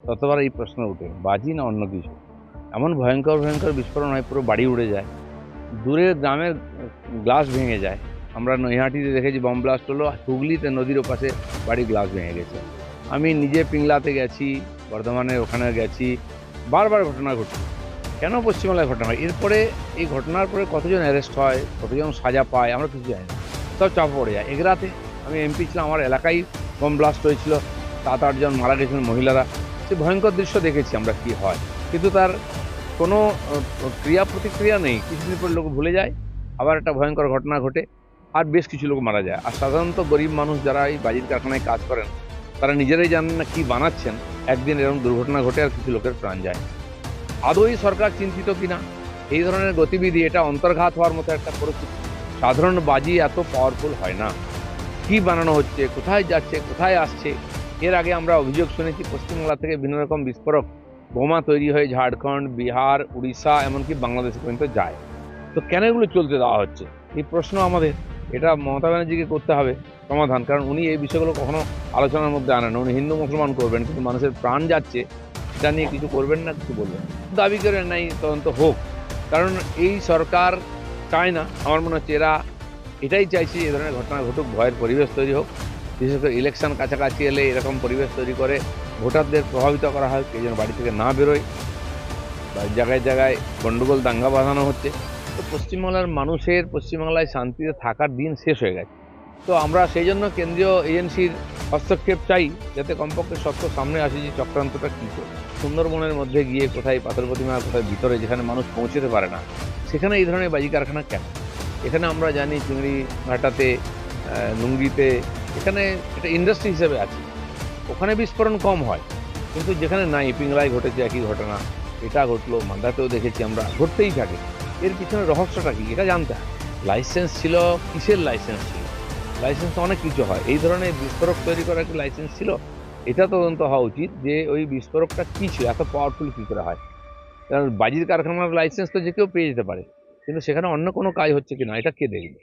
ততবার এই প্রশ্ন ওঠে বাজি না অন্য কিছু। এমন ভয়ঙ্কর ভয়ঙ্কর বিস্ফোরণ হয়, পুরো বাড়ি উড়ে যায়, দূরের গ্রামের গ্লাস ভেঙে যায়। আমরা নৈহাটিতে দেখেছি বম ব্লাস্ট হলো, হুগলিতে নদীর ওপাশে বাড়ির গ্লাস ভেঙে গেছে। আমি নিজে পিংলাতে গেছি, বর্ধমানে ওখানে গেছি, বারবার ঘটনা ঘটছে। কেন পশ্চিমবাংলায় ঘটনা হয়? এরপরে এই ঘটনার পরে কতজন অ্যারেস্ট হয়, কতজন সাজা পায়, আমরা কিছু জানি না, সব চাপা পড়ে যায়। এগরাতে আমি এমপি ছিলাম, আমার এলাকায় বম ব্লাস্ট হয়েছিল, 7-8 জন মারা গেছিলেন মহিলারা। সে ভয়ঙ্কর দৃশ্য দেখেছি আমরা কি হয়, কিন্তু তার কোনো ক্রিয়া প্রতিক্রিয়া নেই। কিছুদিন পর লোক ভুলে যায়, আবার একটা ভয়ঙ্কর ঘটনা ঘটে, আর বেশ কিছু লোক মারা যায়। আর সাধারণত গরিব মানুষ যারা এই বাজির কারখানায় কাজ করেন, তারা নিজেরাই জানেন না কি বানাচ্ছেন, একদিন এরকম দুর্ঘটনা ঘটে আর কিছু লোকের প্রাণ যায়। আদৌই সরকার চিন্তিত কিনা এই ধরনের গতিবিধি, এটা অন্তর্ঘাত হওয়ার মতো একটা পরিস্থিতি। সাধারণ বাজি এত পাওয়ারফুল হয় না। কি বানানো হচ্ছে, কোথায় যাচ্ছে, কোথায় আসছে? এর আগে আমরা অভিযোগ শুনেছি পশ্চিমবাংলা থেকে বিভিন্ন রকম বিস্ফোরক বোমা তৈরি হয়ে ঝাড়খণ্ড, বিহার, উড়িষ্যা, এমনকি বাংলাদেশে পর্যন্ত যায়। তো কেন এগুলো চলতে দেওয়া হচ্ছে? এই প্রশ্ন আমাদের, এটা মমতা ব্যানার্জিকে করতে হবে সমাধান, কারণ উনি এই বিষয়গুলো কখনো আলোচনার মধ্যে আনেন না। উনি হিন্দু মুসলমান করবেন, কিন্তু মানুষের প্রাণ যাচ্ছে এটা নিয়ে কিছু করবেন না, কিছু বলবেন না। দাবি করে নাই তদন্ত হোক, কারণ এই সরকার চায় না। আমার মনে হচ্ছে এরা এটাই চাইছে, এ ধরনের ঘটনা ঘটুক, ভয়ের পরিবেশ তৈরি হোক, বিশেষ করে ইলেকশন কাছাকাছি এলে এরকম পরিবেশ তৈরি করে ভোটারদের প্রভাবিত করা হয়, কেউ যেন বাড়ি থেকে না বেরোয়, বা জায়গায় জায়গায় গন্ডগোল দাঙ্গা বাঁধানো হচ্ছে। তো পশ্চিমবাংলার মানুষের পশ্চিমবাংলায় শান্তিতে থাকার দিন শেষ হয়ে গেছে। তো আমরা সেই জন্য কেন্দ্রীয় এজেন্সির হস্তক্ষেপ চাই, যাতে কমপক্ষে সত্য সামনে আসে যে চক্রান্তটা কী করে। সুন্দরবনের মধ্যে গিয়ে কোথায় পাথর প্রতিমা, কোথায় ভিতরে যেখানে মানুষ পৌঁছতে পারে না, সেখানে এই ধরনের বাজি কারখানা কেন? এখানে আমরা জানি চিংড়ি ঘাটাতে, নুঙ্গিতে, এখানে এটা ইন্ডাস্ট্রি হিসেবে আছে, ওখানে বিস্ফোরণ কম হয়। কিন্তু যেখানে নাই, পিংলায় ঘটেছে একই ঘটনা, এটা ঘটলো, মালদাতেও দেখেছি আমরা, ঘটতেই থাকে। এর পিছনে রহস্যটা কি, এটা জানতে হয়। লাইসেন্স ছিল, কিসের লাইসেন্স ছিল? লাইসেন্স তো অনেক কিছু হয়, এই ধরনের বিস্ফোরক তৈরি করার কি লাইসেন্স ছিল? এটা তদন্ত হওয়া উচিত যে ওই বিস্ফোরকটা কী ছিল, এত পাওয়ারফুল কী করে হয়। কারণ বাজির কারখানার লাইসেন্স তো যে কেউ পেয়ে যেতে পারে, কিন্তু সেখানে অন্য কোনো কাজ হচ্ছে কিনা এটা কে দেখবে?